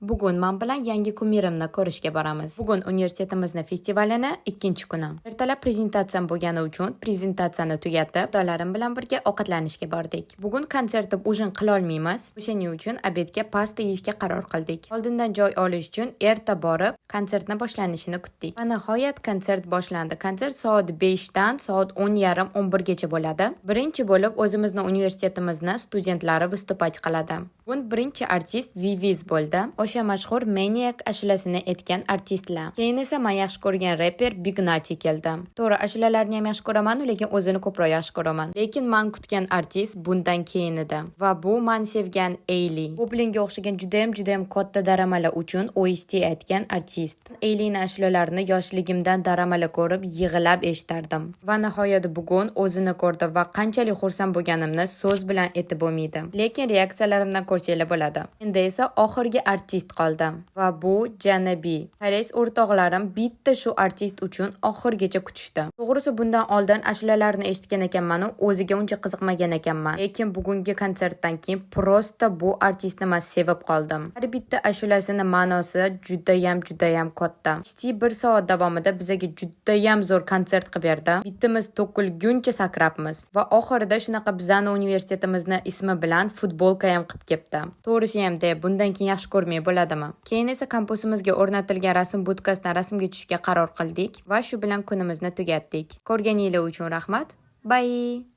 Bugun men bilan yangi kumirimni ko'rishga boramiz. Bugun universitetimizni festivalini 2-kuni. Ertalab prezentatsiyam bo'lgani uchun prezentatsiyani tugatib, do'stlarim bilan birga ovqatlanishga bordik. Bugun konsertni ujin qila olmaymiz. O'shaning uchun obedga pasta yeyishga qaror qildik. Oldindan joy olish uchun erta borib, konsertni boshlanishini kutdik. Va nihoyat konsert boshlandi. Konsert soat 5 dan soat 10:30, 11 gacha bo'ladi. Birinchi bo'lib o'zimizning universitetimizni studentlari vыступать qiladi. Bugun birinchi artist Viviz bo'ldi. O'sha mashhur Maniac ashulasini aytgan artistlar. Keyin esa men yaxshi ko'rgan rapper Big Nati keldi. To'g'ri, ashulalarni ham yaxshi ko'raman, lekin o'zini ko'proq yaxshi ko'raman. Lekin men kutgan artist bundan keyin edi. Va bu men sevgan Ailey. Boblinga o'xshagan juda ham katta daramalar uchun OST aytgan artist. Aileyning ashulalarini yoshligimdan daramala ko'rib, yig'lab eshitardim. Va nihoyat bugun o'zini ko'rdim va qanchalik xursand bo'lganimni so'z bilan aytib bo'lmaydi. Lekin reaksiyalarimdan ko'rsanglar bo'ladi. Endi esa oxirgi artist qoldi va bu Janabi. Koreys o'rtoqlarim bitta shu artist uchun oxirgacha kutishdi. To'g'risi bundan oldin ashulalarni eshitgan ekanman, o'ziga uncha qiziqmagan ekanman. Lekin bugungi konsertdan keyin prosta bu artistni men sevib qoldim. Har bitta ashulasining ma'nosi judayam katta. Ishti 1 soat davomida bizga judayam zo'r konsert qilib berdi. Bittimiz to'kilguncha sakrabmiz va oxirida shunaqa bizani universitetimizni ismi bilan futbolka ham qilib ketdi. To'g'risi ham de bundan keyin yaxshi ko'rmay bo'ladimi? Keyin esa kampusimizga o'rnatilgan rasm budkasidan rasmga tushishga qaror qildik va shu bilan kunimizni tugatdik. Ko'rganingiz uchun rahmat. Bye.